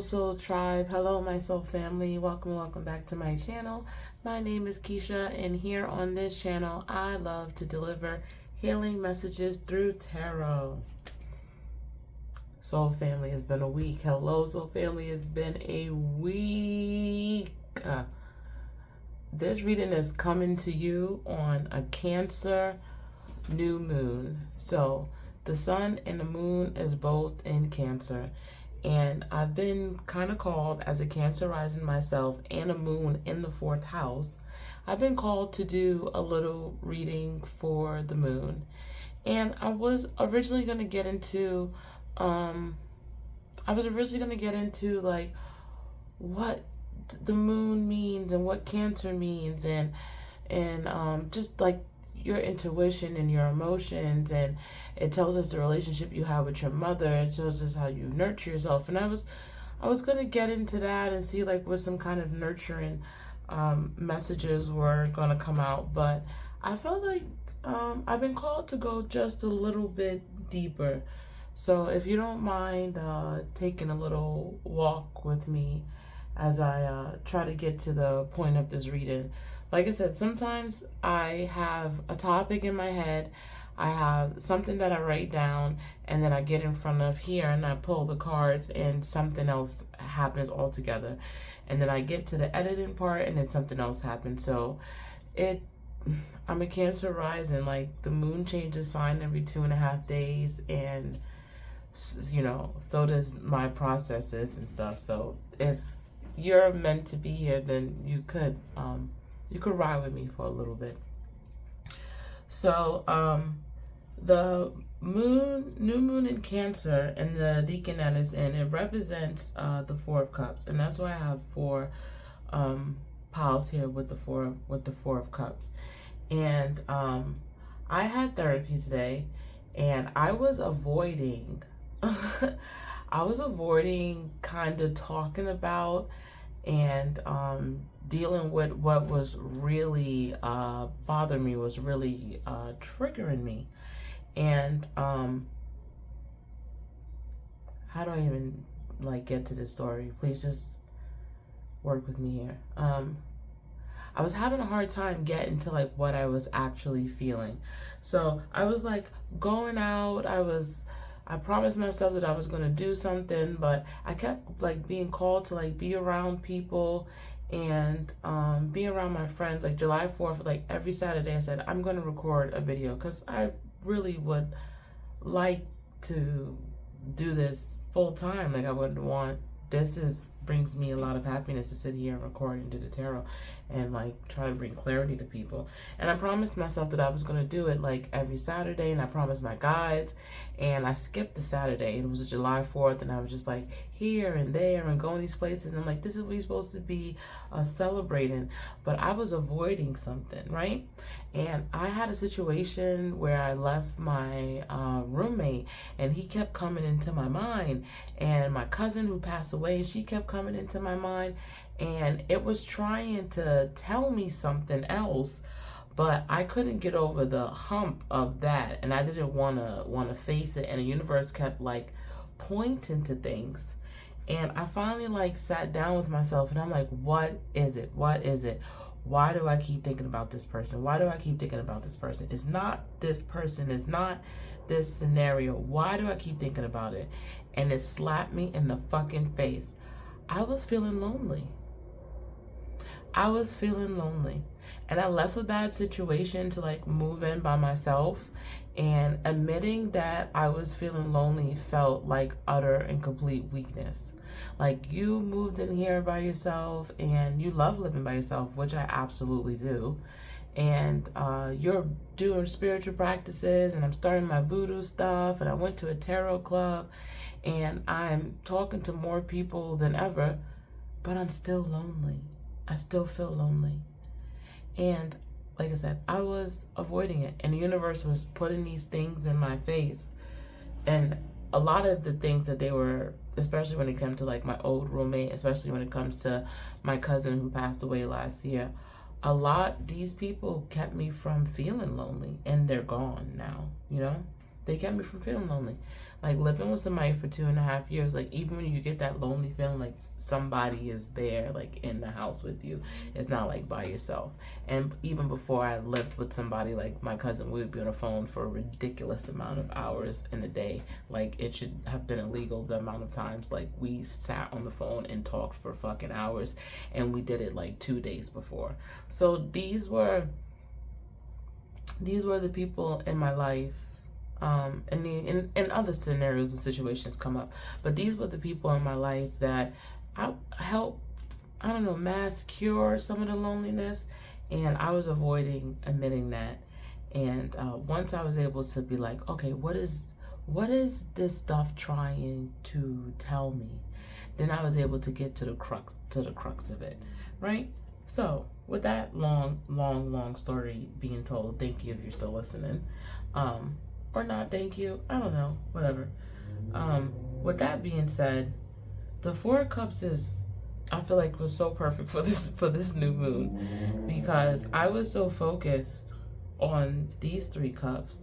Soul Tribe. Hello, my soul family. Welcome back to my channel. My name is Keisha, and here on this channel, I love to deliver healing messages through tarot. Soul family, it's been a week. Hello, soul family, it's been a week. This reading is coming to you on a Cancer new moon. So the sun and the moon is both in Cancer. And I've been kind of called, as a Cancer rising myself and a moon in the 4th house, I've been called to do a little reading for the moon. And I was originally going to get into, like what the moon means and what Cancer means and just like your intuition and your emotions, and it tells us the relationship you have with your mother. It shows us how you nurture yourself, and I was gonna get into that and see like what some kind of nurturing messages were gonna come out, but I felt like I've been called to go just a little bit deeper. So if you don't mind taking a little walk with me as I try to get to the point of this reading. Like I said, sometimes I have a topic in my head, I have something that I write down, and then I get in front of here and I pull the cards and something else happens altogether. And then I get to the editing part and then something else happens. So I'm a Cancer rising, like the moon changes sign every 2.5 days, and you know, so does my processes and stuff. So if you're meant to be here, then you could ride with me for a little bit. So the new moon in Cancer and the decan that is in, it represents the 4 of Cups, and that's why I have 4 piles here with the 4 of Cups. And I had therapy today, and I was avoiding kind of talking about and dealing with what was really bothering me, was really triggering me. And how do I even like get to this story? Please just work with me here. I was having a hard time getting to like what I was actually feeling. So I was like going out, I promised myself that I was going to do something, but I kept like being called to like be around people and be around my friends. Like July 4th, like every Saturday I said, I'm going to record a video because I really would like to do this full time. Like I would want, brings me a lot of happiness to sit here and record and do the tarot and like try to bring clarity to people. And I promised myself that I was going to do it like every Saturday, and I promised my guides, and I skipped the Saturday. It was July 4th, and I was just like here and there and going these places, and I'm like, this is what you're supposed to be celebrating, but I was avoiding something, right? And I had a situation where I left my roommate, and he kept coming into my mind, and my cousin who passed away, she kept coming into my mind, and it was trying to tell me something else, but I couldn't get over the hump of that, and I didn't want to face it, and the universe kept like pointing to things. And I finally like sat down with myself, and I'm like, what is it? Why do I keep thinking about this person? Why do I keep thinking about this person? It's not this person. It's not this scenario. Why do I keep thinking about it? And it slapped me in the fucking face. I was feeling lonely. And I left a bad situation to like move in by myself, and admitting that I was feeling lonely felt like utter and complete weakness. Like, you moved in here by yourself and you love living by yourself, which I absolutely do. And you're doing spiritual practices, and I'm starting my voodoo stuff, and I went to a tarot club, and I'm talking to more people than ever, but I'm still lonely. I still feel lonely. And like I said, I was avoiding it, and the universe was putting these things in my face. And a lot of the things that they were, especially when it comes to like my old roommate, especially when it comes to my cousin who passed away last year, these people kept me from feeling lonely, and they're gone now, you know? They kept me from feeling lonely. Like living with somebody for 2.5 years, like even when you get that lonely feeling, like somebody is there, like in the house with you. It's not like by yourself. And even before I lived with somebody, like my cousin, we would be on the phone for a ridiculous amount of hours in a day. Like it should have been illegal the amount of times like we sat on the phone and talked for fucking hours, and we did it like 2 days before. So these were the people in my life, in other scenarios and situations come up, but these were the people in my life that I helped, I don't know, mass cure some of the loneliness, and I was avoiding admitting that. And once I was able to be like, okay, what is this stuff trying to tell me? Then I was able to get to the crux of it, right? So with that long story being told, thank you if you're still listening, or not, thank you, I don't know, whatever. With that being said, the Four of Cups is, I feel like, was so perfect for this new moon, because I was so focused on these 3 cups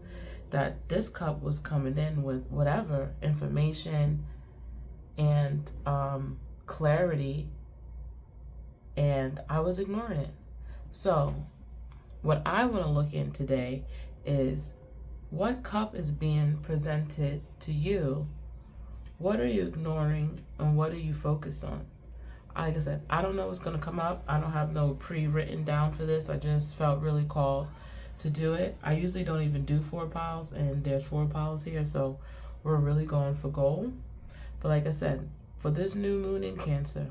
that this cup was coming in with whatever information and clarity, and I was ignoring it. So what I want to look in today is, what cup is being presented to you? What are you ignoring, and what are you focused on? Like I said, I don't know what's going to come up. I don't have no pre-written down for this. I just felt really called to do it. I usually don't even do 4 piles, and there's 4 piles here, so we're really going for gold. But like I said, for this new moon in Cancer,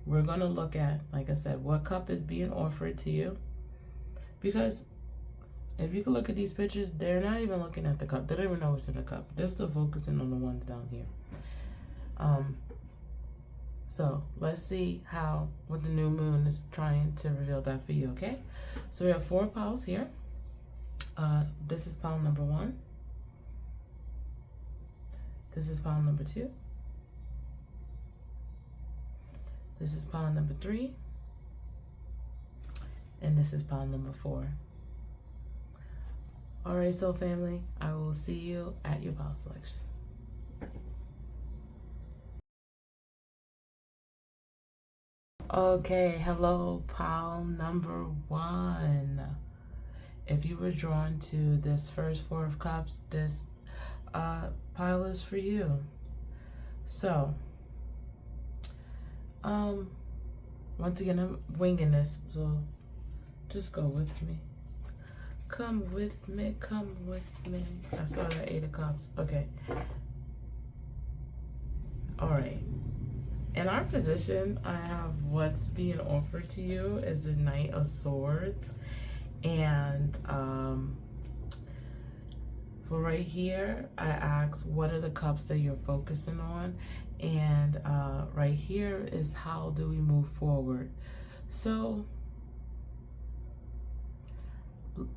we're going to look at, like I said, what cup is being offered to you. Because if you can look at these pictures, they're not even looking at the cup. They don't even know what's in the cup. They're still focusing on the ones down here. So let's see what the new moon is trying to reveal that for you, okay? So we have 4 piles here. This is pile number 1. This is pile number 2. This is pile number 3. And this is pile number 4. All right, soul family, I will see you at your pile selection. Okay, hello, pile number 1. If you were drawn to this first 4 of cups, this pile is for you. So, once again, I'm winging this, so just go with me. Come with me, come with me. I saw that 8 of cups. Okay. All right. In our position, I have what's being offered to you is the Knight of Swords. And for right here, I ask, what are the cups that you're focusing on? And right here is, how do we move forward? So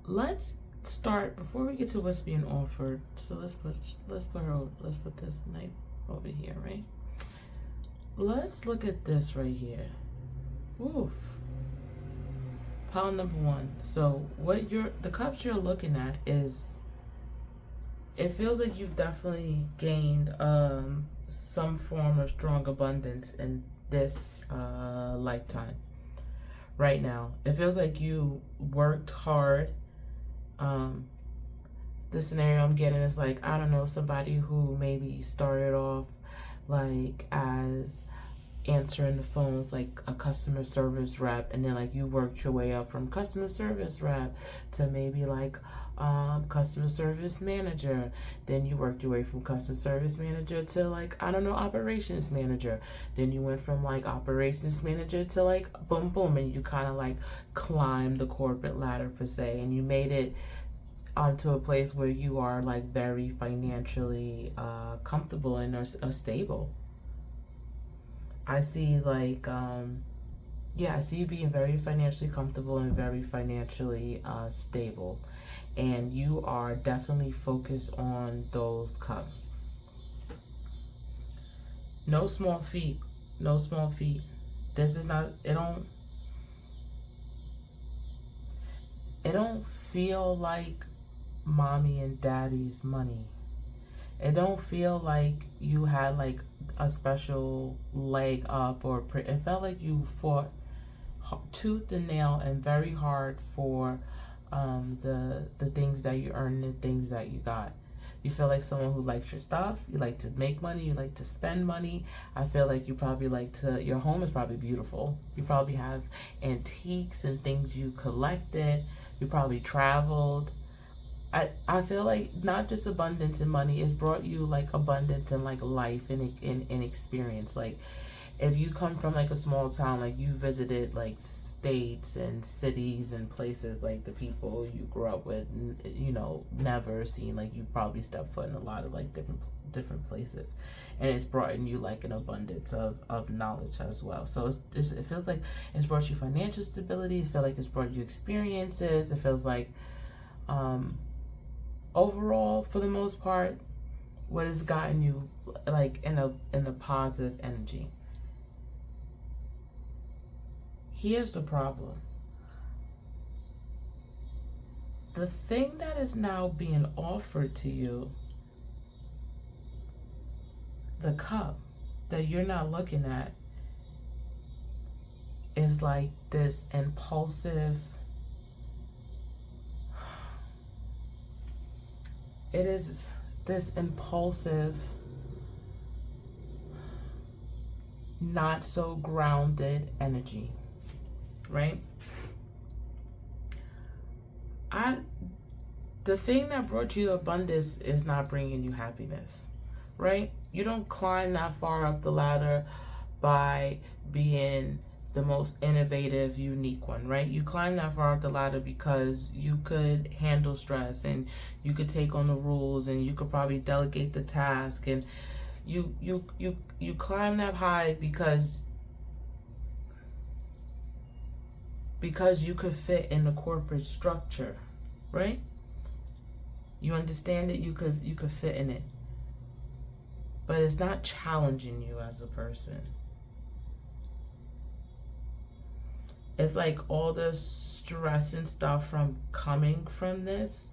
let's start, before we get to what's being offered. So let's put this Knight over here, right? Let's look at this right here. Oof. Pile number 1. So what the cups you're looking at is, it feels like you've definitely gained some form of strong abundance in this lifetime. Right now, it feels like you worked hard. The scenario I'm getting is like, I don't know, somebody who maybe started off like as answering the phones, like a customer service rep, and then like you worked your way up from customer service rep to maybe like customer service manager. Then you worked your way from customer service manager to like, I don't know, operations manager. Then you went from like operations manager to like boom boom, and you kind of like climbed the corporate ladder per se, and you made it onto a place where you are like very financially comfortable and are stable. I see like I see you being very financially comfortable and very financially stable, and you are definitely focused on those cups. No small feat. No small feat. This is not, it don't feel like mommy and daddy's money. It don't feel like you had like a special leg up, or it felt like you fought tooth and nail and very hard for the things that you earned, the things that you got. You feel like someone who likes your stuff. You like to make money. You like to spend money. I feel like you probably like to, your home is probably beautiful. You probably have antiques and things you collected. You probably traveled. I feel like not just abundance in money, it's brought you like abundance in like life and in experience. Like if you come from like a small town, like you visited like states and cities and places like the people you grew up with, you know, never seen, like you probably stepped foot in a lot of like different places, and it's brought in you like an abundance of knowledge as well. So it feels like it's brought you financial stability. It feels like it's brought you experiences. It feels like overall, for the most part, what has gotten you like in the positive energy. Here's the problem. The thing that is now being offered to you, the cup that you're not looking at, is like this impulsive, it is this impulsive, not so grounded energy, right? The thing that brought you abundance is not bringing you happiness, right? You don't climb that far up the ladder by being the most innovative, unique one, right? You climb that far up the ladder because you could handle stress, and you could take on the rules, and you could probably delegate the task, and you climb that high because you could fit in the corporate structure, right? You understand that you could fit in it, but it's not challenging you as a person. It's like all the stress and stuff from coming from this.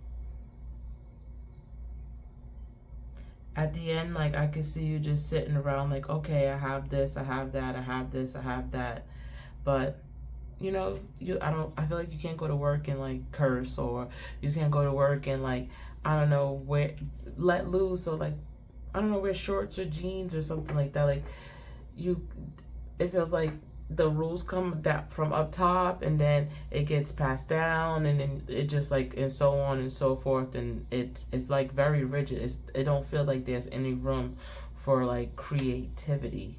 At the end, like I could see you just sitting around like, okay, I have this, I have that, I have this, I have that. But you know, I feel like you can't go to work and like curse, or you can't go to work and like, I don't know, let loose, or like, I don't know, wear shorts or jeans or something like that. Like it feels like the rules come down from up top, and then it gets passed down, and then it just like, and so on and so forth, and it's like very rigid. It don't feel like there's any room for like creativity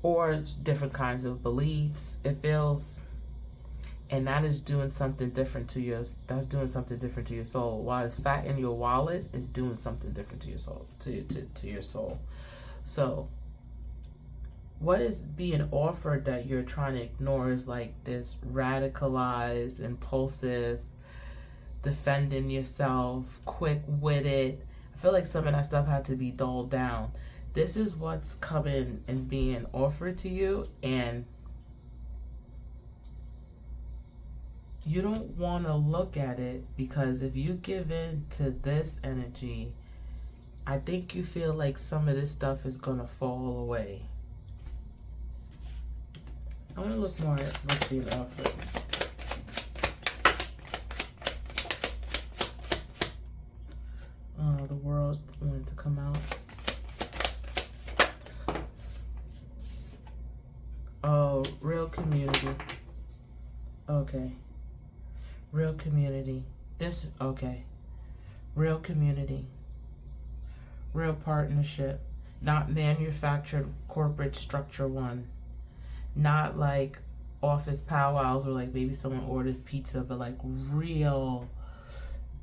or different kinds of beliefs. It feels, and that is doing something different to your, that's doing something different to your soul. While it's fat in your wallet, it's doing something different to your soul, to your soul. So what is being offered that you're trying to ignore is like this radicalized, impulsive, defending yourself, quick-witted. I feel like some of that stuff had to be dulled down. This is what's coming and being offered to you, and you don't want to look at it, because if you give in to this energy, I think you feel like some of this stuff is going to fall away. I want to look more at what's being offered. The world wanted to come out. Oh, real community. Okay. Real community. This is okay. Real community. Real partnership. Not manufactured corporate structure one. Not like office powwows where like maybe someone orders pizza, but like real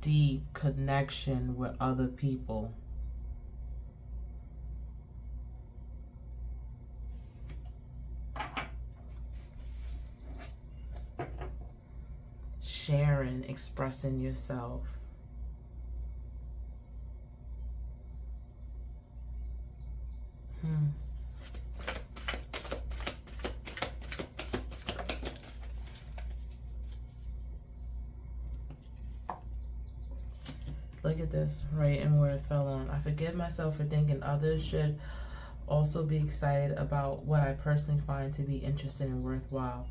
deep connection with other people. Sharing, expressing yourself. Look at this, right, and where it fell on. I forgive myself for thinking others should also be excited about what I personally find to be interesting and worthwhile.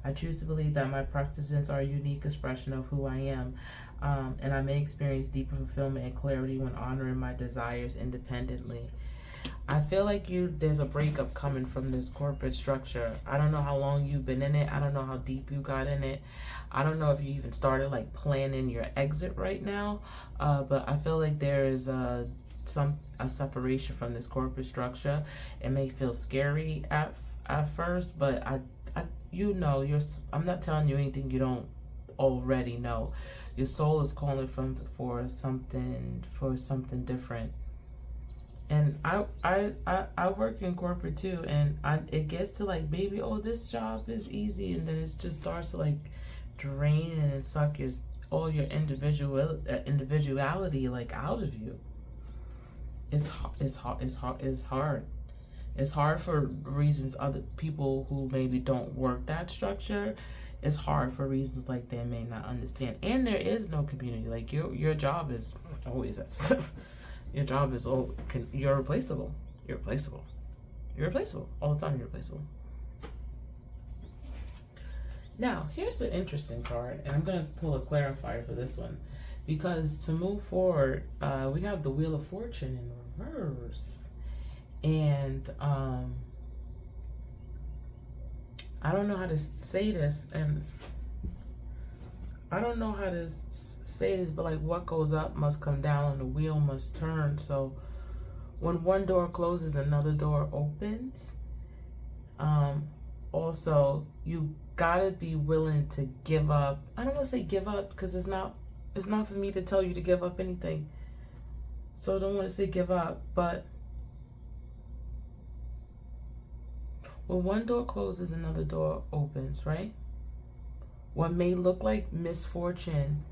I choose to believe that my preferences are a unique expression of who I am, and I may experience deeper fulfillment and clarity when honoring my desires independently. I feel like there's a breakup coming from this corporate structure. I don't know how long you've been in it. I don't know how deep you got in it. I don't know if you even started like planning your exit right now. But I feel like there is a separation from this corporate structure. It may feel scary at first, but I'm not telling you anything you don't already know. Your soul is calling for something different. And I work in corporate too, and it gets to like, maybe, oh, this job is easy, and then it just starts to like drain and suck all your individuality like out of you. It's hard. It's hard for reasons other people who maybe don't work that structure. It's hard for reasons like they may not understand, and there is no community. Like your job is always your job is you're replaceable. You're replaceable. You're replaceable. All the time you're replaceable. Now, here's an interesting card, and I'm going to pull a clarifier for this one. Because to move forward, we have the Wheel of Fortune in reverse. And I don't know how to say this, and I don't know how to say this, but like, what goes up must come down and the wheel must turn. So when one door closes, another door opens. Also, you gotta be willing to give up. I don't want to say give up, because it's not for me to tell you to give up anything. So I don't want to say give up, but when one door closes, another door opens, right? What may look like misfortune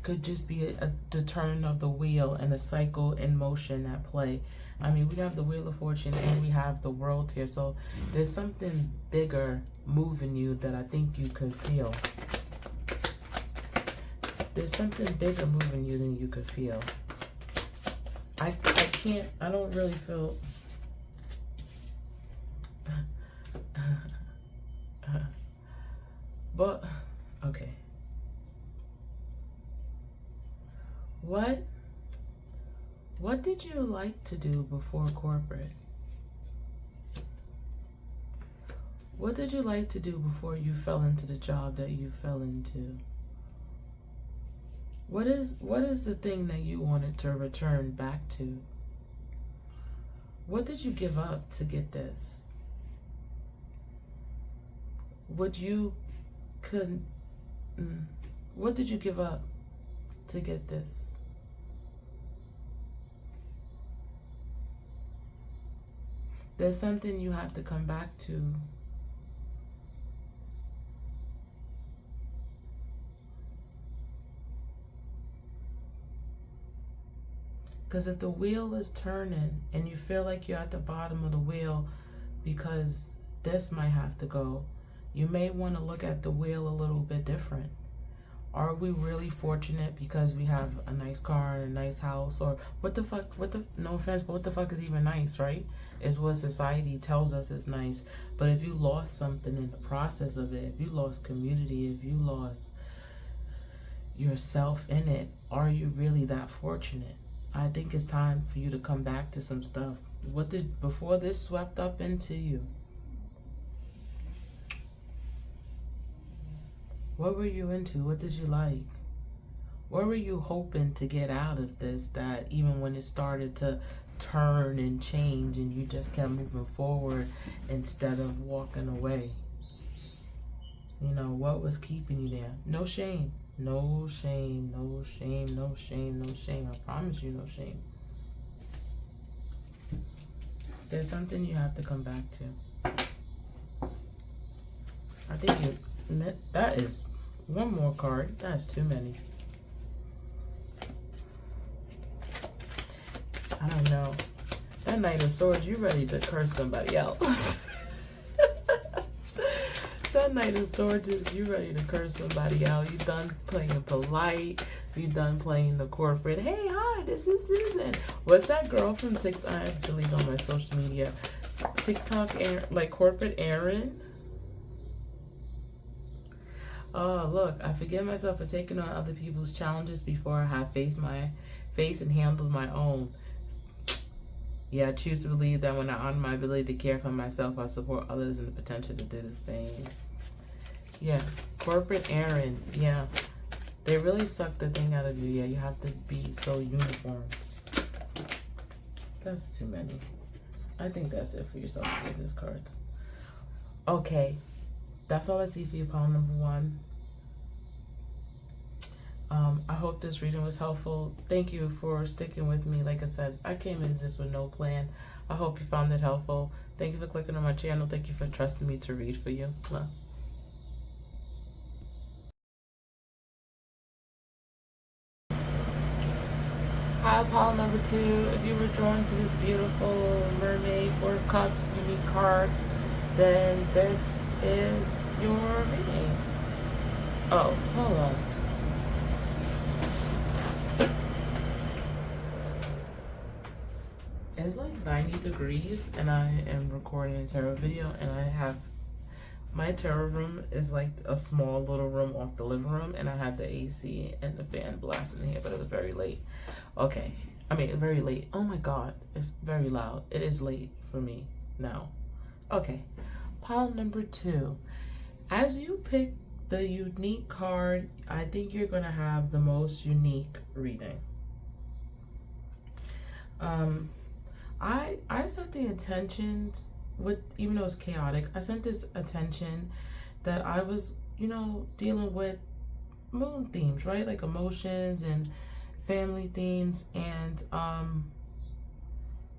could just be the turn of the wheel and a cycle in motion at play. I mean, we have the Wheel of Fortune and we have the World here. So there's something bigger moving you that I think you could feel. There's something bigger moving you than you could feel. I don't really feel... But... Okay. What did you like to do before corporate? What did you like to do before you fell into the job that you fell into? What is the thing that you wanted to return back to? What did you give up to get this? What did you give up to get this? There's something you have to come back to. Because if the wheel is turning and you feel like you're at the bottom of the wheel because this might have to go, you may want to look at the wheel a little bit different. Are we really fortunate because we have a nice car and a nice house? Or no offense, but what the fuck is even nice, right? It's what society tells us is nice. But if you lost something in the process of it, if you lost community, if you lost yourself in it, are you really that fortunate? I think it's time for you to come back to some stuff. Before this swept up into you, what were you into? What did you like? What were you hoping to get out of this, that even when it started to turn and change and you just kept moving forward instead of walking away? You know, what was keeping you there? No shame. No shame, no shame, no shame, no shame. I promise you, no shame. There's something you have to come back to. I think that is one more card. That's too many. I don't know. That Knight of Swords, you ready to curse somebody else. That Knight of Swords is you ready to curse somebody out. You done playing polite. be done playing the corporate, hey, hi, this is Susan. What's that girl from TikTok? I have to delete on my social media. TikTok, like corporate Aaron. Oh, look, I forgive myself for taking on other people's challenges before I have faced and handled my own. Yeah, I choose to believe that when I honor my ability to care for myself, I support others in the potential to do the same. Yeah, corporate Aaron. Yeah, they really suck the thing out of you. Yeah, you have to be so uniform. That's too many. I think that's it for your self-forgiveness cards. Okay, that's all I see for you, pile number 1. I hope this reading was helpful. Thank you for sticking with me. Like I said, I came into this with no plan. I hope you found it helpful. Thank you for clicking on my channel. Thank you for trusting me to read for you. Hi, pile number 2. If you were drawn to this beautiful Mermaid 4 of Cups unique card, then this is your reading. Oh, hold on. It's like 90 degrees and I am recording a tarot video, and I have my tarot room is like a small little room off the living room, and I had the AC and the fan blasting here, but it was very late. Okay, I mean very late. Oh my god, it's very loud. It is late for me now. Okay, pile number 2. As you pick the unique card, I think you're gonna have the most unique reading. I set the intentions with, even though it's chaotic, I sent this attention that I was, dealing with moon themes, right? Like emotions and family themes, and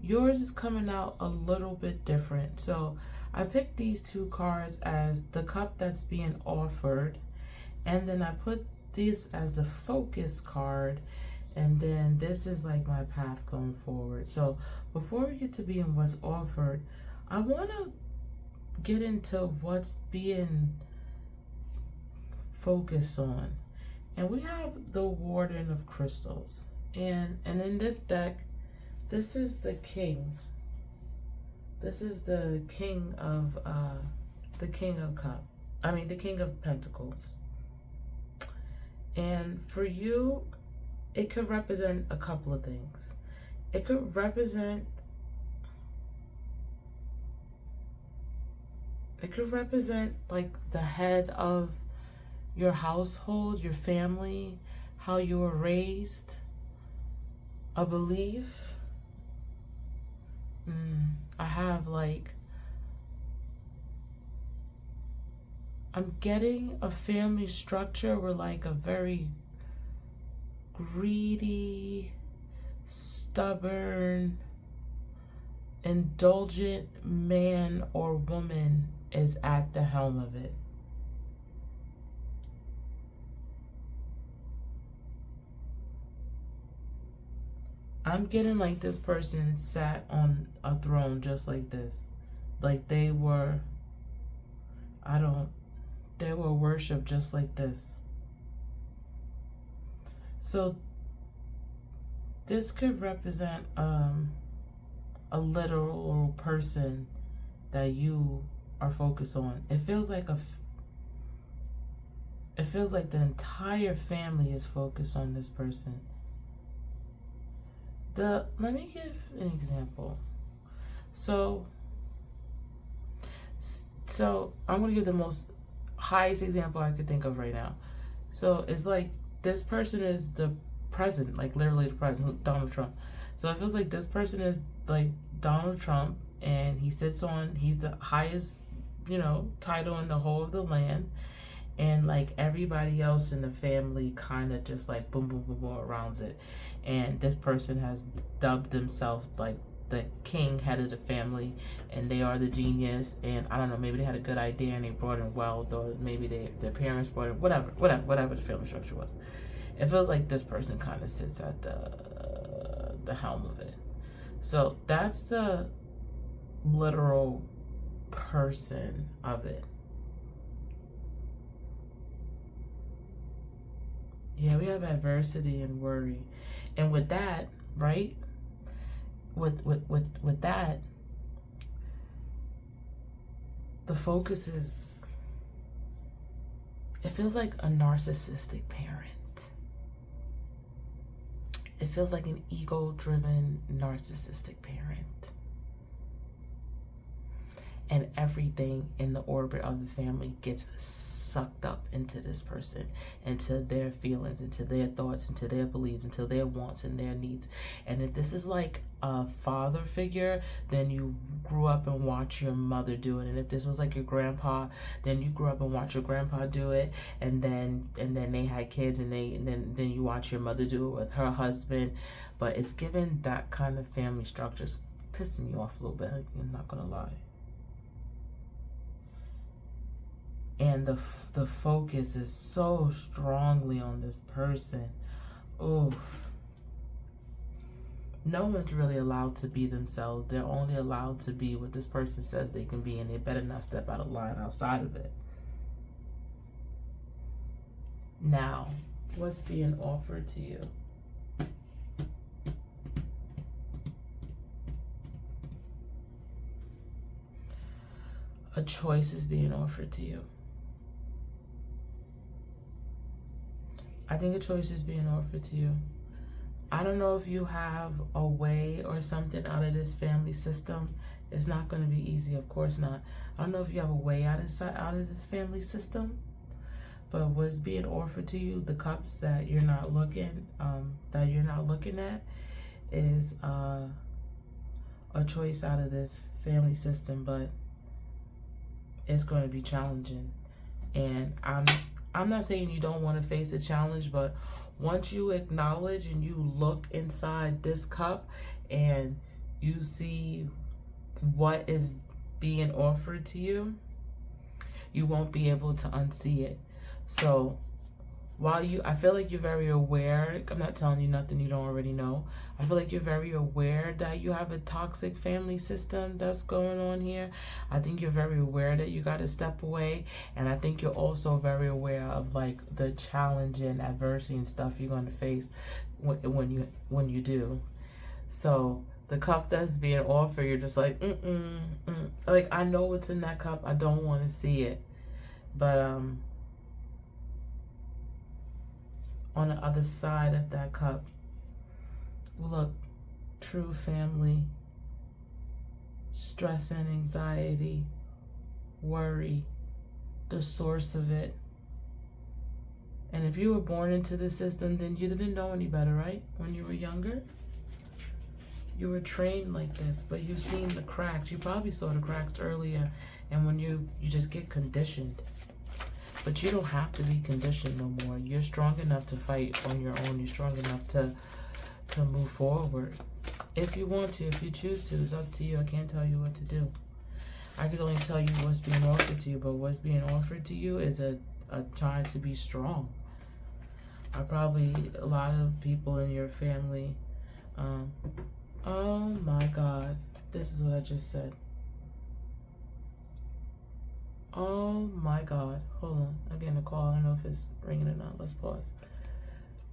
yours is coming out a little bit different. So I picked these 2 cards as the cup that's being offered, and then I put this as the focus card, and then this is like my path going forward. So before we get to being what's offered, I want to get into what's being focused on. And we have the Warden of Crystals. And in this deck, this is the king. This is the king of cups. I mean, the king of pentacles. And for you, it could represent a couple of things. It could represent like the head of your household, your family, how you were raised, a belief. I have like, I'm getting a family structure where like a very greedy, stubborn, indulgent man or woman is at the helm of it. I'm getting like this person sat on a throne just like this. Like they were worshipped just like this. So this could represent a literal person that you are focused on. It feels like the entire family is focused on this person. Let me give an example. So I'm gonna give the most highest example I could think of right now. So it's like this person is the president, like literally the president, Donald Trump. So it feels like this person is like Donald Trump, and he's the highest, title in the whole of the land. And like everybody else in the family kind of just like boom, boom, boom, boom around it. And this person has dubbed themselves like the king, head of the family, and they are the genius. And I don't know, maybe they had a good idea and they brought in wealth, or maybe their parents brought in whatever the family structure was. It feels like this person kind of sits at the helm of it. So that's the literal person of it. Yeah, we have adversity and worry. And with that, right? With that, the focus is, it feels like a narcissistic parent. It feels like an ego-driven narcissistic parent. And everything in the orbit of the family gets sucked up into this person, into their feelings, into their thoughts, into their beliefs, into their wants and their needs. And if this is like a father figure, then you grew up and watched your mother do it. And if this was like your grandpa, then you grew up and watched your grandpa do it. And then they had kids, and then you watch your mother do it with her husband. But it's given that kind of family structure. It's pissing you off a little bit, I'm not gonna lie. And the focus is so strongly on this person. Oof. No one's really allowed to be themselves. They're only allowed to be what this person says they can be, and they better not step out of line outside of it. Now, what's being offered to you? A choice is being offered to you. I think a choice is being offered to you. I don't know if you have a way or something out of this family system. It's not going to be easy, of course not. I don't know if you have a way out of this family system, but what's being offered to you, the cups that you're not looking at, is a choice out of this family system, but it's going to be challenging. And I'm not saying you don't want to face a challenge, but once you acknowledge and you look inside this cup and you see what is being offered to you, you won't be able to unsee it. So I feel like you're very aware. I'm not telling you nothing you don't already know. I feel like you're very aware that you have a toxic family system that's going on here. I think you're very aware that you got to step away. And I think you're also very aware of like the challenge and adversity and stuff you're going to face when you do. So the cup that's being offered, you're just like, like, I know what's in that cup. I don't want to see it. But, on the other side of that cup, look, true family, stress and anxiety, worry, the source of it. And if you were born into the system, then you didn't know any better, right? When you were younger, you were trained like this, but you've seen the cracks. You probably saw the cracks earlier, and when you just get conditioned. But you don't have to be conditioned no more. You're strong enough to fight on your own. You're strong enough to move forward. If you want to, if you choose to, it's up to you. I can't tell you what to do. I can only tell you what's being offered to you, but what's being offered to you is a time to be strong. Probably a lot of people in your family, oh my God, this is what I just said. Oh my God. Hold on. I'm getting a call. I don't know if it's ringing or not. Let's pause.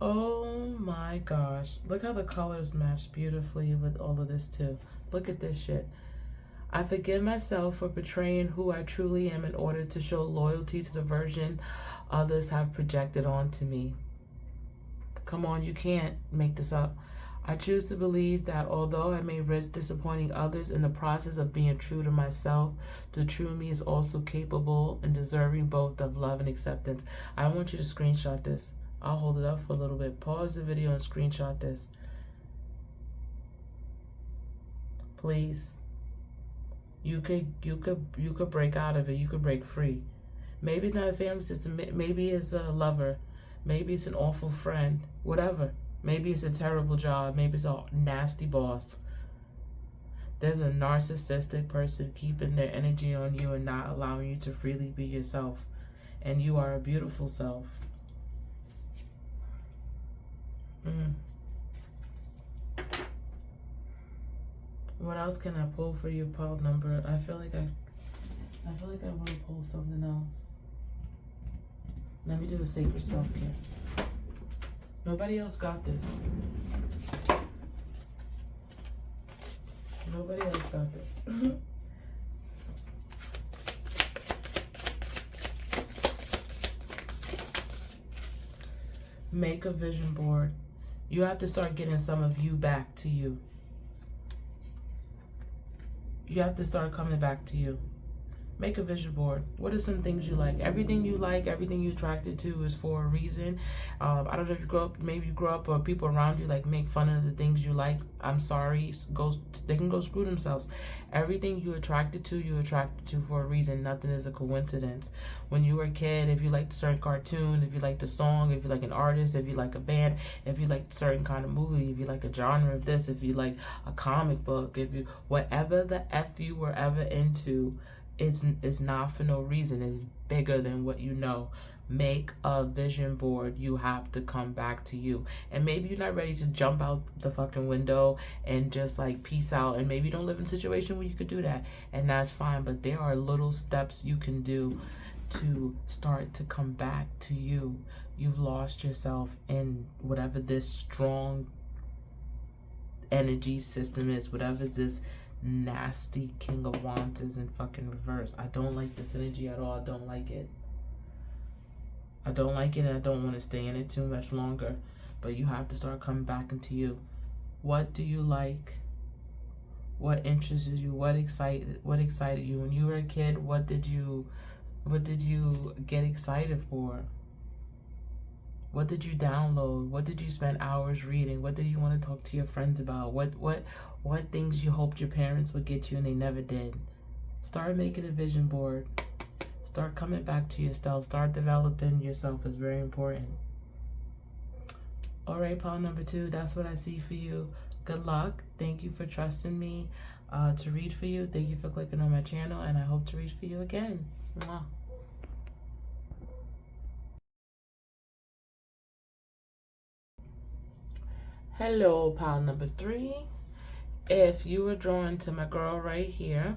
Oh my gosh. Look how the colors match beautifully with all of this too. Look at this shit. I forgive myself for betraying who I truly am in order to show loyalty to the version others have projected onto me. Come on, you can't make this up. I choose to believe that although I may risk disappointing others in the process of being true to myself, the true me is also capable and deserving both of love and acceptance. I want you to screenshot this. I'll hold it up for a little bit. Pause the video and screenshot this. Please. You could break out of it. You could break free. Maybe it's not a family system. Maybe it's a lover. Maybe it's an awful friend. Whatever. Maybe it's a terrible job. Maybe it's a nasty boss. There's a narcissistic person keeping their energy on you and not allowing you to freely be yourself. And you are a beautiful self. What else can I pull for your pile number? I feel like I want to pull something else. Let me do a sacred self-care. Nobody else got this. Nobody else got this. Make a vision board. You have to start getting some of you back to you. You have to start coming back to you. Make a vision board. What are some things you like? Everything you like, everything you're attracted to is for a reason. I don't know if you grew up, maybe you grew up or people around you like make fun of the things you like. I'm sorry, they can go screw themselves. Everything you're attracted to for a reason. Nothing is a coincidence. When you were a kid, if you liked a certain cartoon, if you liked a song, if you like an artist, if you like a band, if you like a certain kind of movie, if you like a genre of this, if you like a comic book, if you, whatever the F you were ever into, it's not for no reason. It's bigger than what you know. Make a vision board. You have to come back to you. And maybe you're not ready to jump out the fucking window and just like peace out. And maybe you don't live in a situation where you could do that. And that's fine. But there are little steps you can do to start to come back to you. You've lost yourself in whatever this strong energy system is, whatever this nasty King of Wands is in fucking reverse. I don't like this energy at all. I don't like it. I don't like it, and I don't want to stay in it too much longer. But you have to start coming back into you. What do you like? What interests you? What excited you? When you were a kid, what did you get excited for? What did you download? What did you spend hours reading? What did you want to talk to your friends about? What things you hoped your parents would get you and they never did? Start making a vision board. Start coming back to yourself. Start developing yourself is very important. All right, pile number 2, that's what I see for you. Good luck. Thank you for trusting me to read for you. Thank you for clicking on my channel, and I hope to read for you again. Mwah. Hello, pile number 3. If you were drawn to my girl right here,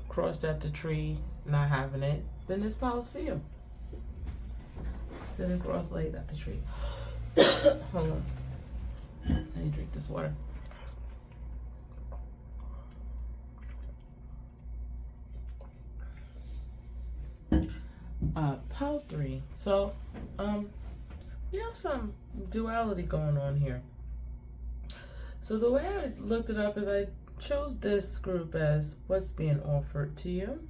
crossed at the tree, not having it, then this pile's for you. Sitting cross-legged at the tree. Hold on. Let me drink this water. Pile 3. So, we have some duality going on here. So the way I looked it up is I chose this group as what's being offered to you.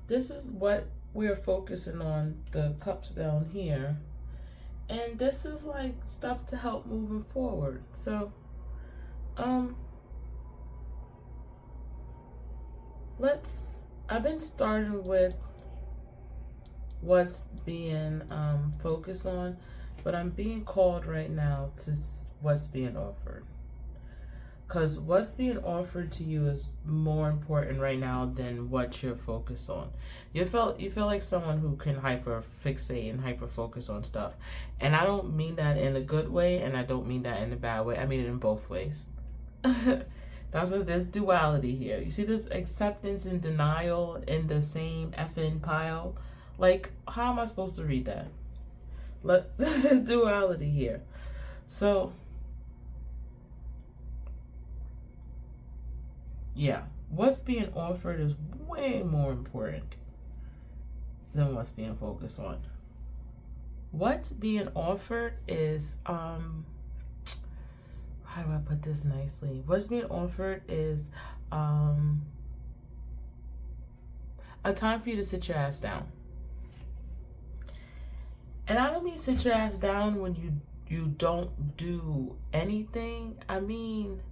This is what we're focusing on, the cups down here. And this is like stuff to help moving forward. So, I've been starting with what's being focused on, but I'm being called right now to what's being offered. Because what's being offered to you is more important right now than what you're focused on. You feel like someone who can hyper fixate and hyper focus on stuff. And I don't mean that in a good way, and I don't mean that in a bad way. I mean it in both ways. That's what there's duality here. You see this acceptance and denial in the same effing pile? Like, how am I supposed to read that? This is duality here. So, yeah, what's being offered is way more important than what's being focused on. What's being offered is, how do I put this nicely? What's being offered is a time for you to sit your ass down. And I don't mean sit your ass down when you don't do anything. I mean,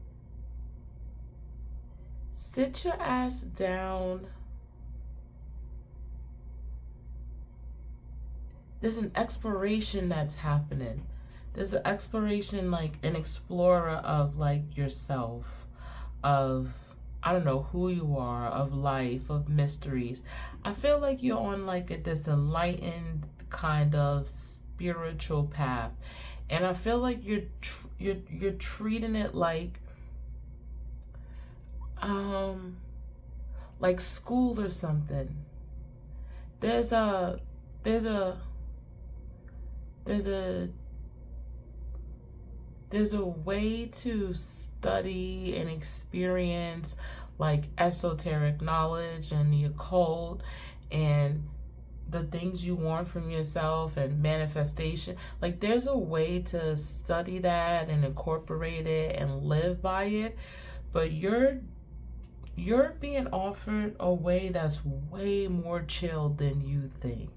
sit your ass down. There's an exploration that's happening. There's an exploration, like an explorer of like yourself, of, I don't know who you are, of life, of mysteries. I feel like you're on like this enlightened kind of spiritual path, and I feel like you're treating it like school or something. There's a there's a way to study and experience like esoteric knowledge and the occult and the things you want from yourself and manifestation. Like there's a way to study that and incorporate it and live by it, but you're being offered a way that's way more chill than you think.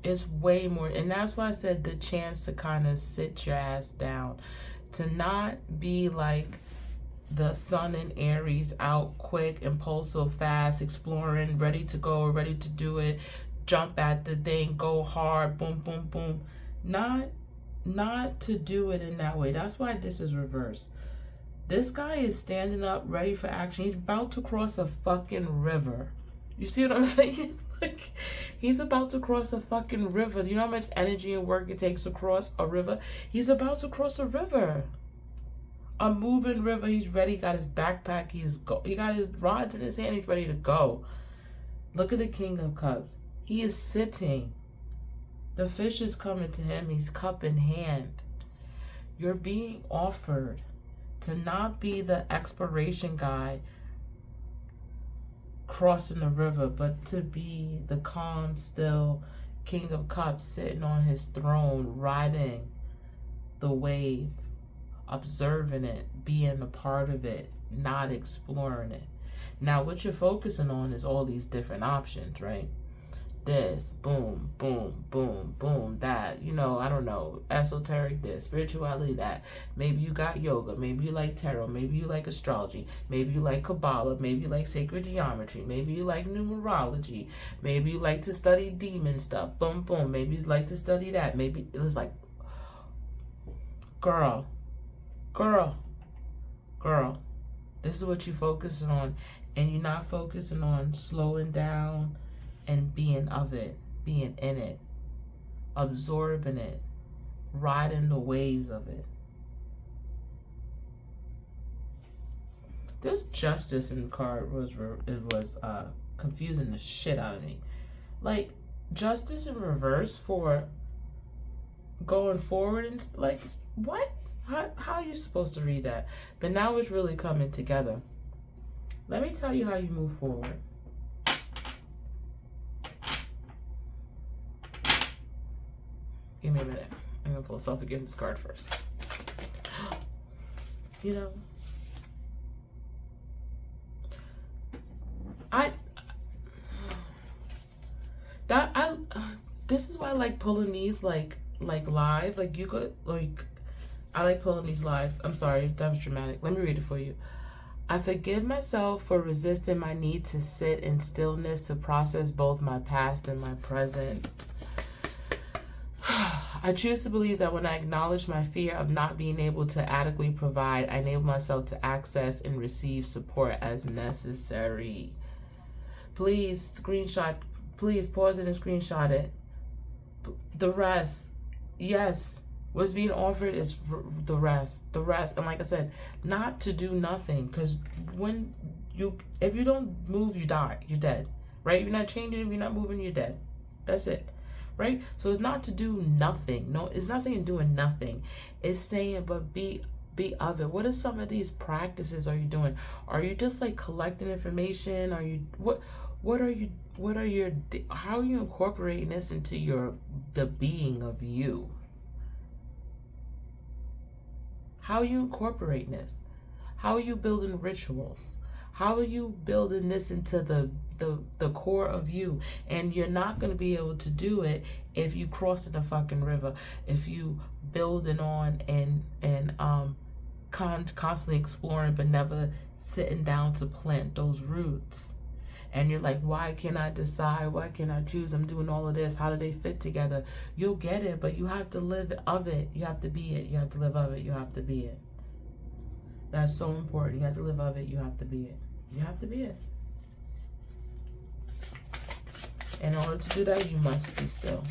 It's way more, and that's why I said the chance to kind of sit your ass down, to not be like the sun in Aries, out quick, impulsive, fast, exploring, ready to go, ready to do it, jump at the thing, go hard, boom, boom, boom. Not to do it in that way. That's why this is reversed. This guy is standing up, ready for action. He's about to cross a fucking river. You see what I'm saying? Like, he's about to cross a fucking river. Do you know how much energy and work it takes to cross a river? He's about to cross a river. A moving river. He's ready. He got his backpack. He got his rods in his hand. He's ready to go. Look at the King of Cups. He is sitting. The fish is coming to him. He's cup in hand. You're being offered to not be the exploration guy crossing the river, but to be the calm, still King of Cups sitting on his throne, riding the wave, observing it, being a part of it, not exploring it. Now, what you're focusing on is all these different options, right? This, boom, boom, boom, boom, that, you know, I don't know, esoteric this, spirituality that. Maybe you got yoga, maybe you like tarot, maybe you like astrology, maybe you like Kabbalah, maybe you like sacred geometry, maybe you like numerology, maybe you like to study demon stuff, boom, boom, maybe you like to study that, maybe it was like, girl, this is what you're focusing on, and you're not focusing on slowing down and being of it, being in it, absorbing it, riding the waves of it. This justice in the card was confusing the shit out of me. Like, justice in reverse for going forward and like, what? How are you supposed to read that? But now it's really coming together. Let me tell you how you move forward. Give me a minute. I'm gonna pull a self-forgiveness card first. You know, this is why I like pulling these like live. Like you could I like pulling these live. I'm sorry, that was dramatic. Let me read it for you. I forgive myself for resisting my need to sit in stillness to process both my past and my present. I choose to believe that when I acknowledge my fear of not being able to adequately provide, I enable myself to access and receive support as necessary. Please pause it and screenshot it. The rest, yes, what's being offered is the rest. And like I said, not to do nothing, because if you don't move, you die. You're dead, right? You're not changing. If you're not moving, you're dead. That's it. Right? So it's not to do nothing. No, it's not saying doing nothing. It's saying, but be of it. What are some of these practices are you doing? Are you just like collecting information? Are you how are you incorporating this into the being of you? How are you incorporating this? How are you building rituals? How are you building this into the core of you? And you're not going to be able to do it if you cross the fucking river, if you building on and constantly exploring but never sitting down to plant those roots. And you're like, why can't I decide? Why can't I choose? I'm doing all of this. How do they fit together? You'll get it, but you have to live of it. You have to be it. You have to live of it. You have to be it. That's so important. You have to live of it. You have to be it. You have to be it. In order to do that, you must be still.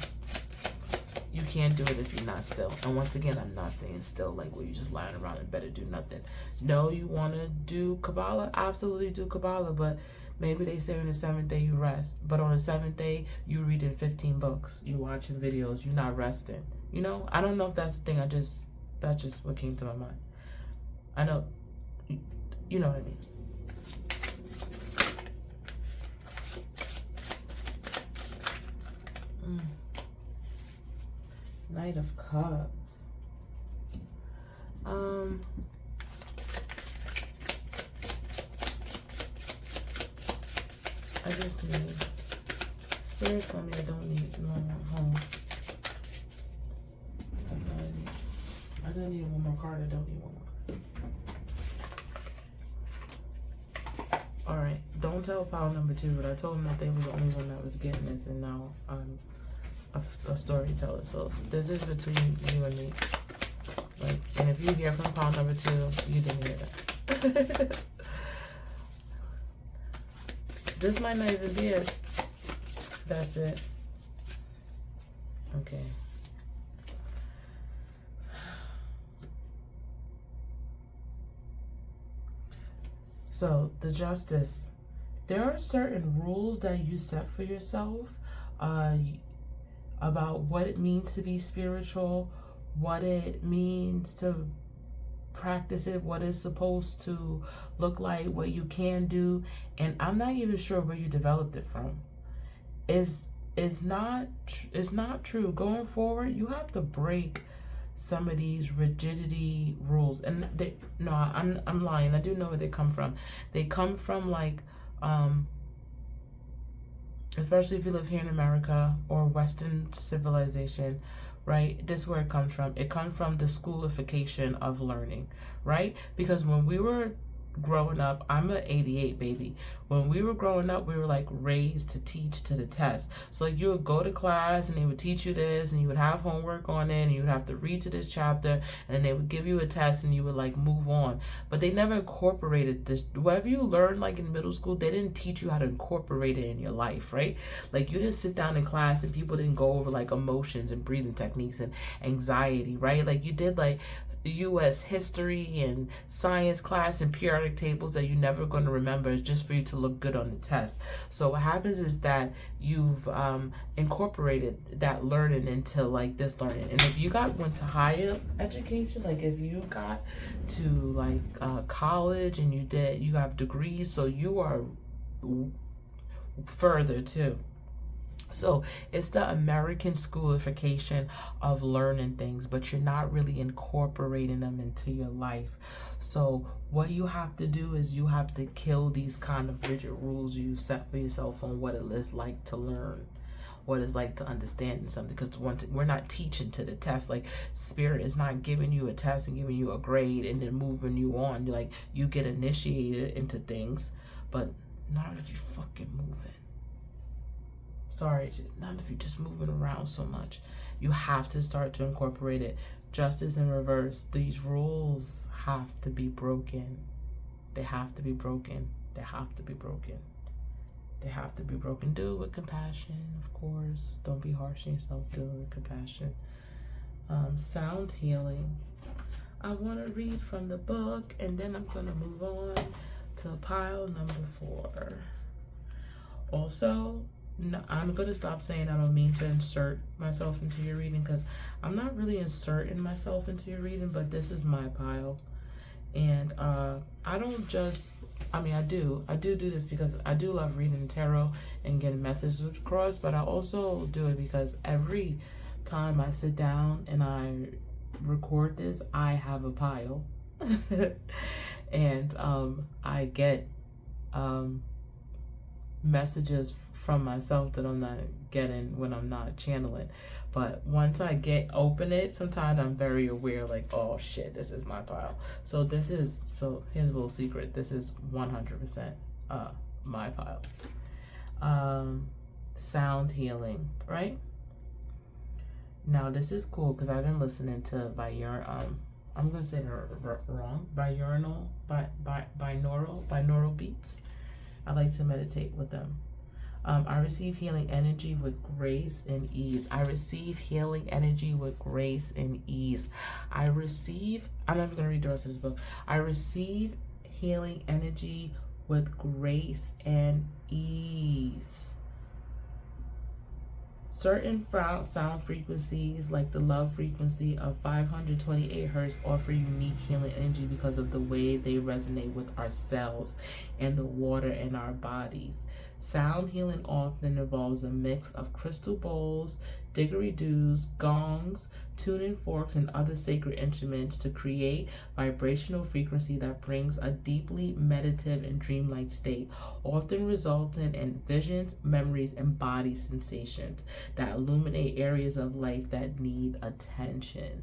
you can't do it if you're not still. And once again, I'm not saying still like where you just lying around and better do nothing. No, you want to do Kabbalah? Absolutely do Kabbalah, but maybe they say on the 7th day you rest. But on the 7th day, you reading 15 books, you watching videos, you're not resting. You know, I don't know if that's the thing. That's just what came to my mind. I know, you know what I mean. Knight of Cups. I just need, Spirit told me I don't need no more home. That's not what I need. I don't need one more card. I don't need one more card. Alright, don't tell pile number 2, but I told him that they were the only one that was getting this, and now I'm a storyteller. So this is between you and me. Like, and if you hear from pile number 2, you didn't hear that. This might not even be it. That's it. Okay. So, the Justice. There are certain rules that you set for yourself about what it means to be spiritual, what it means to practice it, what it's supposed to look like, what you can do, and I'm not even sure where you developed it from. It's not true. Going forward, you have to break some of these rigidity rules, and I'm lying. I do know where they come from. They come from like especially if you live here in America or Western civilization, right? This is where it comes from. It comes from the schoolification of learning, right? Because when we were growing up, I'm an 88 baby. When we were growing up, we were like raised to teach to the test. So like you would go to class and they would teach you this and you would have homework on it and you would have to read to this chapter and they would give you a test and you would like move on. But they never incorporated this. Whatever you learned like in middle school, they didn't teach you how to incorporate it in your life, right? Like you didn't sit down in class and people didn't go over like emotions and breathing techniques and anxiety, right? Like you did like U.S. history and science class and periodic tables that you're never going to remember just for you to look good on the test. So what happens is that you've incorporated that learning into like this learning. And if you went to higher education, like if you got to like college and you have degrees, so you are further too. So it's the American schoolification of learning things, but you're not really incorporating them into your life. So what you have to do is you have to kill these kind of rigid rules you set for yourself on what it is like to learn, what it's like to understand something. Because we're not teaching to the test. Like Spirit is not giving you a test and giving you a grade and then moving you on. Like you get initiated into things, but not if you fucking moving. Sorry, not if you're just moving around so much. You have to start to incorporate it. Justice in reverse. These rules have to be broken. They have to be broken. They have to be broken. They have to be broken. Do it with compassion, of course. Don't be harsh on yourself. Do it with compassion. Sound healing. I want to read from the book, and then I'm going to move on to pile number 4. Also, I'm going to stop saying I don't mean to insert myself into your reading, because I'm not really inserting myself into your reading, but this is my pile. And I don't just, I mean, I do this because I do love reading tarot and getting messages across, but I also do it because every time I sit down and I record this, I have a pile. And I get messages from myself that I'm not getting when I'm not channeling. But once I open it, sometimes I'm very aware, like, oh shit, this is my pile. So here's a little secret. This is 100% my pile. Sound healing, right? Now this is cool because I've been listening to I'm gonna say it wrong, binaural beats. I like to meditate with them. I receive healing energy with grace and ease. I receive healing energy with grace and ease. I'm not even going to read the rest of this book. I receive healing energy with grace and ease. Certain sound frequencies, like the love frequency of 528 hertz, offer unique healing energy because of the way they resonate with our cells and the water in our bodies. Sound healing often involves a mix of crystal bowls, didgeridoos, gongs, tuning forks, and other sacred instruments to create vibrational frequency that brings a deeply meditative and dreamlike state, often resulting in visions, memories, and body sensations that illuminate areas of life that need attention.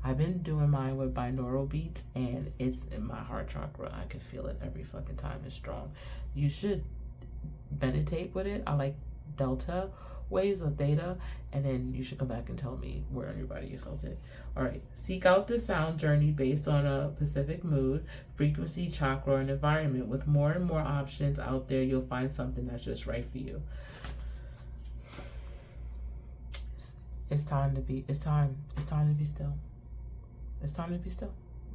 I've been doing mine with binaural beats, and it's in my heart chakra. I can feel it every fucking time. It's strong. You should meditate with it. I like delta waves or theta, and then you should come back and tell me where in your body you felt it. All right, seek out the sound journey based on a specific mood, frequency, chakra, and environment. With more and more options out there, you'll find something that's just right for you. It's time to be still. It's time to be still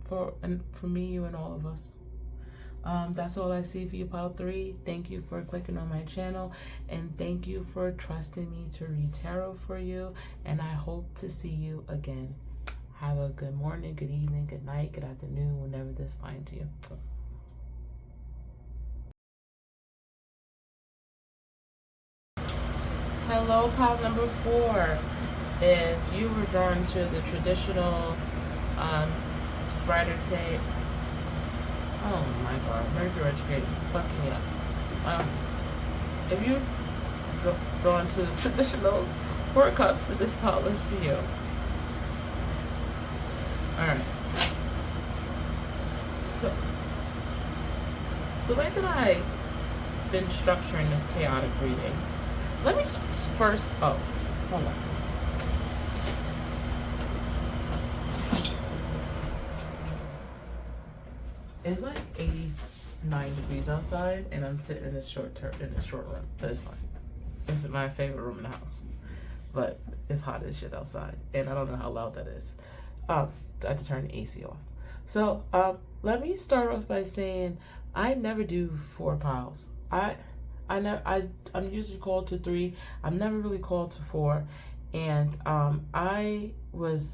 for me, you, and all of us. That's all I see for you, Pile 3. Thank you for clicking on my channel, and thank you for trusting me to read tarot for you, and I hope to see you again. Have a good morning, good evening, good night, good afternoon, whenever this finds you. Hello, pile number 4. If you were drawn to the traditional brighter tape, oh my god, Mercury retrograde is fucking me up. If you're drawn to the traditional 4 cups, to this pile is for you. Alright. So, the way that I've been structuring this chaotic reading, let me first, hold on. It's like 89 degrees outside, and I'm sitting in a short room, but it's fine. This is my favorite room in the house, but it's hot as shit outside, and I don't know how loud that is. I had to turn the AC off. So let me start off by saying I never do 4 piles. I'm usually called to 3. I'm never really called to 4, and I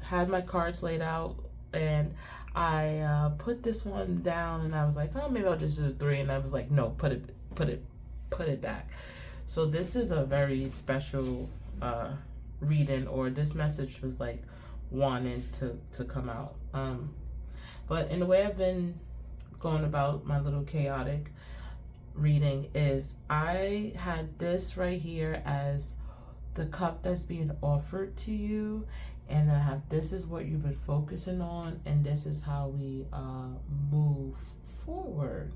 had my cards laid out, and I put this one down, and I was like, oh, maybe I'll just do 3, and I was like, no, put it back. So this is a very special reading, or this message was like wanting to come out. But in the way I've been going about my little chaotic reading is I had this right here as the cup that's being offered to you, and then I have this is what you've been focusing on, and this is how we move forward.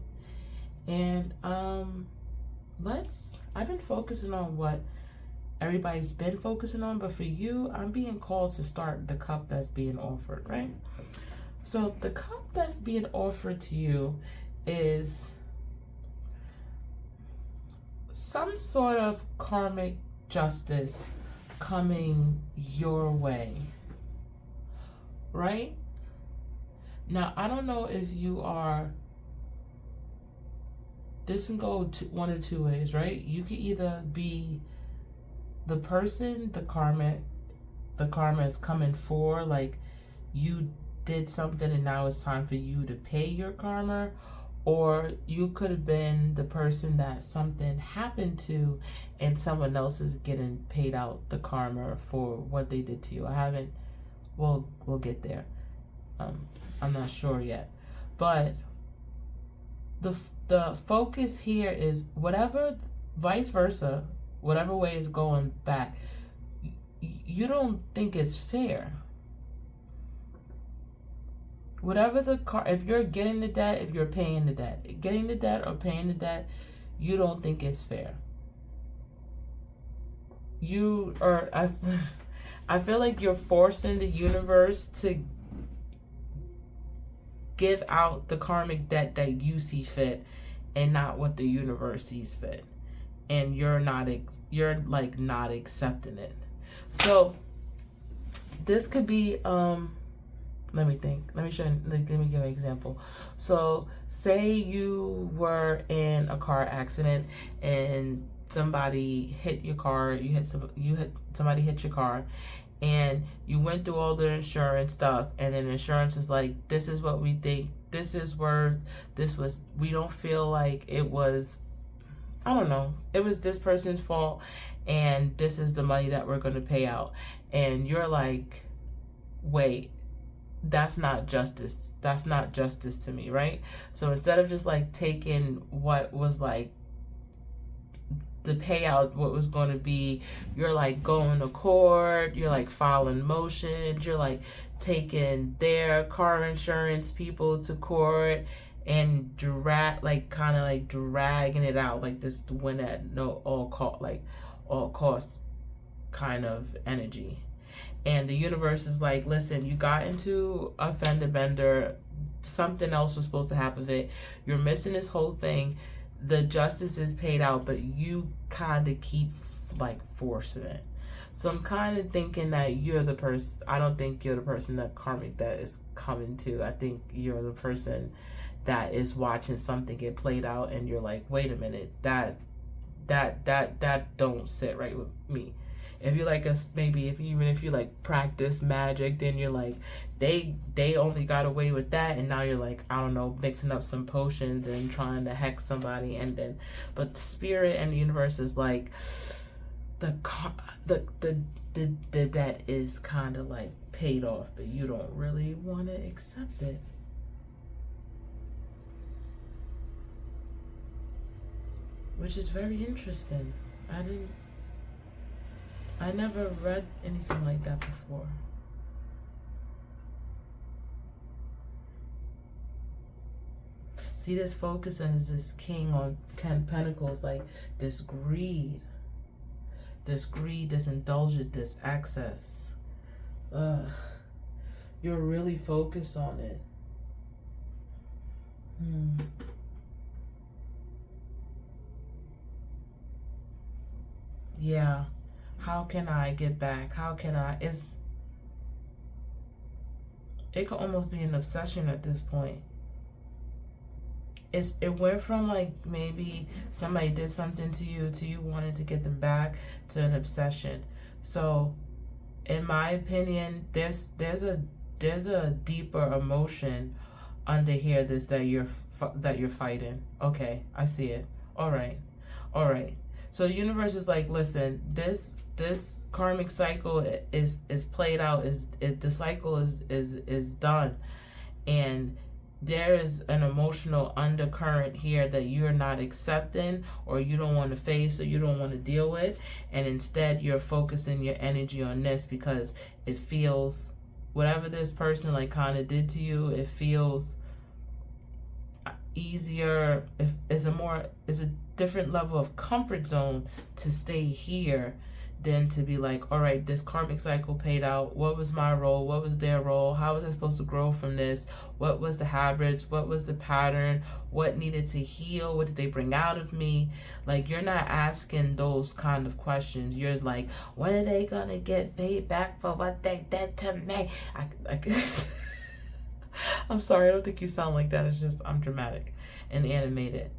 And I've been focusing on what everybody's been focusing on, but for you, I'm being called to start the cup that's being offered, right? So the cup that's being offered to you is some sort of karmic justice coming your way, right? Now, I don't know if you are, this can go one or two ways, right? You could either be the person the karma is coming for, like you did something and now it's time for you to pay your karma, or you could have been the person that something happened to and someone else is getting paid out the karma for what they did to you. We'll get there. I'm not sure yet. But the focus here is whatever, vice versa, whatever way is going back, you don't think it's fair. Whatever if you're getting the debt, if you're paying the debt, getting the debt or paying the debt, you don't think it's fair. I feel like you're forcing the universe to give out the karmic debt that you see fit and not what the universe sees fit. and you're like not accepting it. So this could be let me think. Let me give you an example. So say you were in a car accident and somebody hit your car, somebody hit your car, and you went through all the insurance stuff, and then insurance is like, this is what we think, we don't feel like it was, I don't know, it was this person's fault, and this is the money that we're going to pay out. And you're like, wait, that's not justice to me, right? So instead of just like taking what was like the payout, what was going to be, you're like going to court, you're like filing motions, you're like taking their car insurance people to court and dragging it out, like this win at all costs kind of energy. And the universe is like, listen, you got into a fender bender, something else was supposed to happen with it, you're missing this whole thing, the justice is paid out, but you kind of keep like forcing it. So I'm kind of thinking that you're the person, I don't think you're the person that karmic that is coming to. I think you're the person that is watching something get played out, and you're like, wait a minute, that don't sit right with me. If you like even if you like practice magic, then you're like, they only got away with that, and now you're like, I don't know, mixing up some potions and trying to hex somebody, and then, but spirit and the universe is like, the debt is kind of like paid off, but you don't really want to accept it. Which is very interesting. I never read anything like that before. See, this focus and is this king on pentacles, like this greed, this indulgence, this access. You're really focused on it. Yeah. How can I get back? It could almost be an obsession at this point. It went from like maybe somebody did something to you wanting to get them back, to an obsession. So in my opinion, there's a deeper emotion under here that you're fighting. Okay, I see it. All right. So the universe is like, listen, this karmic cycle is played out, the cycle is done, and there is an emotional undercurrent here that you're not accepting, or you don't want to face, or you don't want to deal with, and instead you're focusing your energy on this because it feels, whatever this person like kind of did to you, it feels easier, it's a different level of comfort zone to stay here than to be like, all right, this karmic cycle paid out, what was my role, what was their role, how was I supposed to grow from this, what was the habits, what was the pattern, what needed to heal, what did they bring out of me? Like, you're not asking those kind of questions. You're like, when are they gonna get paid back for what they did to me? I'm sorry, I don't think you sound like that. It's just, I'm dramatic and animated.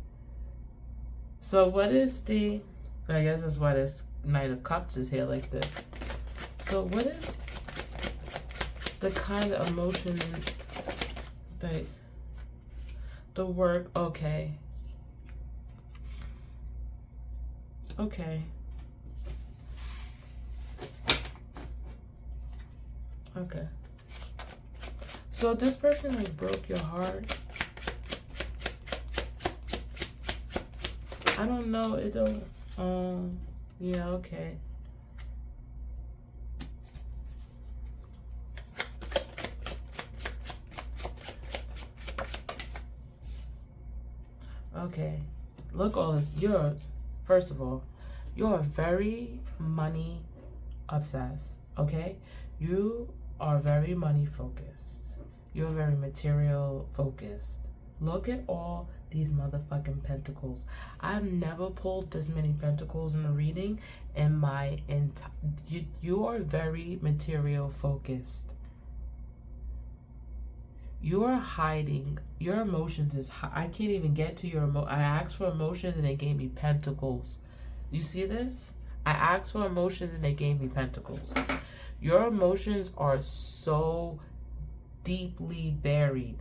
So what is I guess that's why this Knight of Cups is here like this. So what is the kind of emotion that the work, okay. So this person like broke your heart. I don't know, it don't, yeah, okay. Okay, look, all this, first of all, you're very money obsessed, okay? You are very money focused. You're very material focused. Look at all these motherfucking pentacles. I've never pulled this many pentacles in a reading in my entire... You are very material focused. You are hiding. Your emotions is... I can't even get to your... I asked for emotions and they gave me pentacles. You see this? I asked for emotions and they gave me pentacles. Your emotions are so deeply buried.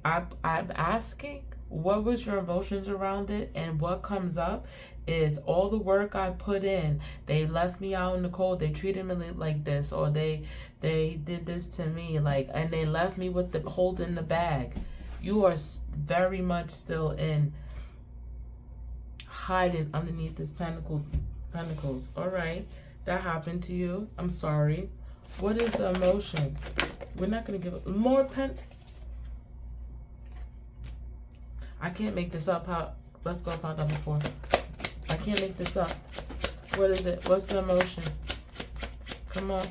I'm asking, what was your emotions around it? And what comes up is all the work I put in. They left me out in the cold. They treated me like this, or they did this to me, like, and they left me with the holding the bag. You are very much still in hiding underneath this pentacles. All right, that happened to you. I'm sorry. What is the emotion? We're not gonna give more I can't make this up. Let's go pile number 4. I can't make this up. What is it? What's the emotion? Come on.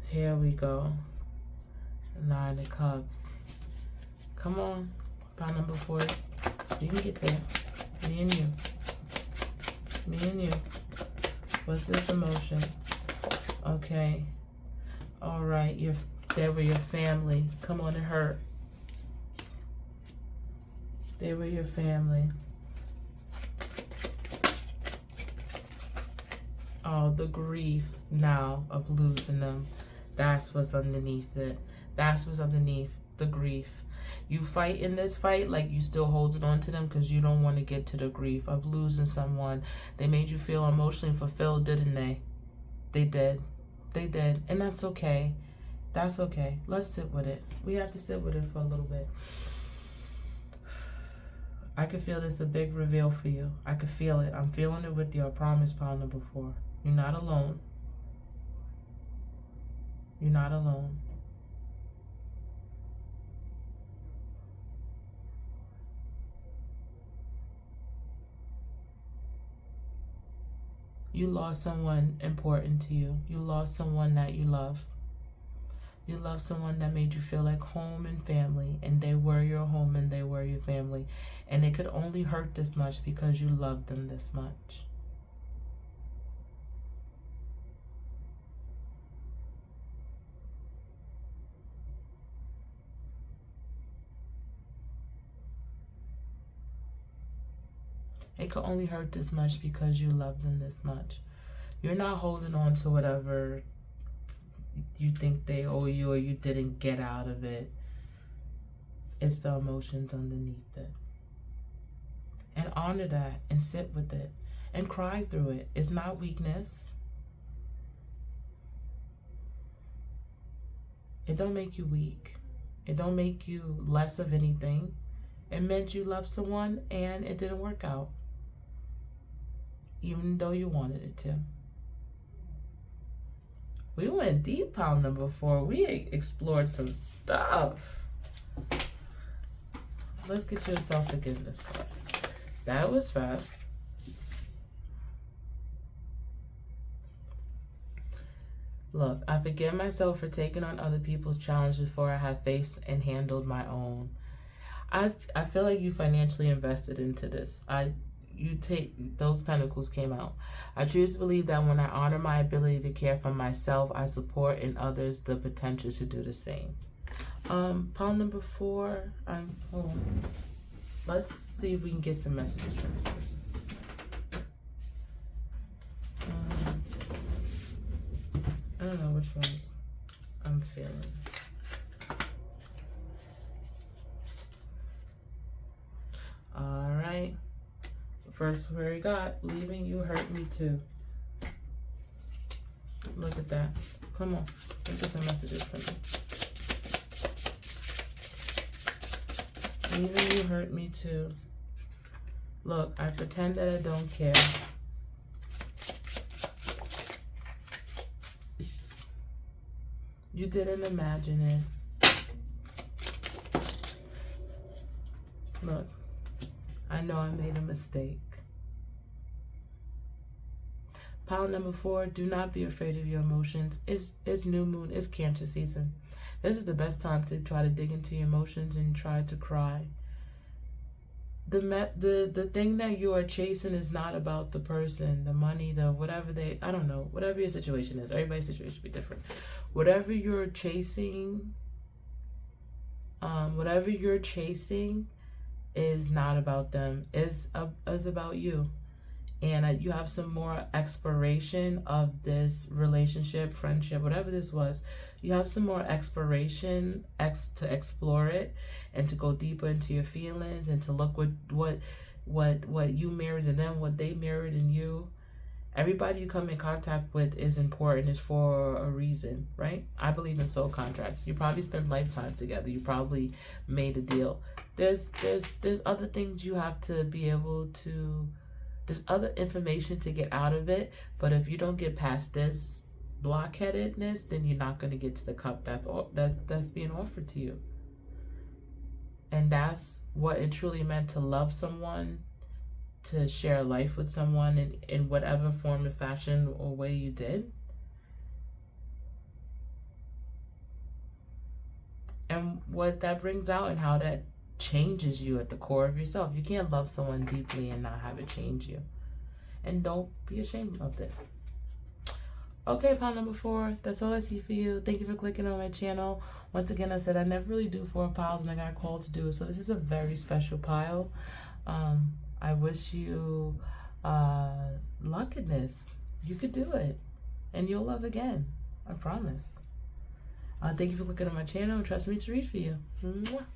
Here we go. 9 of Cups. Come on. Pile number 4. You can get there. Me and you. Me and you. What's this emotion? Okay. All right. They were your family. Come on, it hurt. They were your family. Oh, the grief now of losing them. That's what's underneath it. That's what's underneath the grief. You fight in this fight like you still holding on to them because you don't want to get to the grief of losing someone. They made you feel emotionally fulfilled, didn't they? They did. They did. And that's okay. That's okay. Let's sit with it. We have to sit with it for a little bit. I can feel this a big reveal for you. I can feel it. I'm feeling it with you. I promise, pile number 4. You're not alone. You're not alone. You lost someone important to you. You lost someone that you love. You love someone that made you feel like home and family, and they were your home and they were your family. And it could only hurt this much because you loved them this much. It could only hurt this much because you loved them this much. You're not holding on to whatever you think they owe you or you didn't get out of it. It's the emotions underneath it. And honor that and sit with it and cry through it. It's not weakness. It don't make you weak. It don't make you less of anything. It meant you loved someone and it didn't work out, even though you wanted it to. We went deep, pile number 4. We explored some stuff. Let's get you a self-forgiveness card. That was fast. Look, I forgive myself for taking on other people's challenges before I have faced and handled my own. I feel like you financially invested into this. You take those pentacles came out. I choose to believe that when I honor my ability to care for myself, I support in others the potential to do the same. Pile number 4. Hold on. Let's see if we can get some messages from this person. I don't know which ones I'm feeling. All right. First word we got, leaving you hurt me too. Look at that. Come on. Let's get some messages from you. Leaving you hurt me too. Look, I pretend that I don't care. You didn't imagine it. Look, I know I made a mistake. Pile number 4, do not be afraid of your emotions. It's new moon, it's Cancer season. This is the best time to try to dig into your emotions and try to cry. The thing that you are chasing is not about the person, the money, the whatever I don't know, whatever your situation is. Everybody's situation should be different. Whatever you're chasing, is not about them. Is about you. And you have some more exploration of this relationship, friendship, whatever this was. You have some more exploration to explore it and to go deeper into your feelings and to look what you mirrored in them, what they mirrored in you. Everybody you come in contact with is important, is for a reason, right? I believe in soul contracts. You probably spent lifetime together. You probably made a deal. There's other things you have to be able to. There's other information to get out of it, but if you don't get past this blockheadedness, then you're not going to get to the cup that's being offered to you. And that's what it truly meant to love someone, to share life with someone in whatever form or fashion or way you did. And what that brings out and how that changes you at the core of yourself. You can't love someone deeply and not have it change you. And don't be ashamed of it. Okay, pile number 4. That's all I see for you. Thank you for clicking on my channel. Once again, I said I never really do 4 piles and I got called to do it. So this is a very special pile. I wish you luck in this. You could do it. And you'll love again. I promise. Thank you for clicking on my channel and trust me to read for you. Mwah.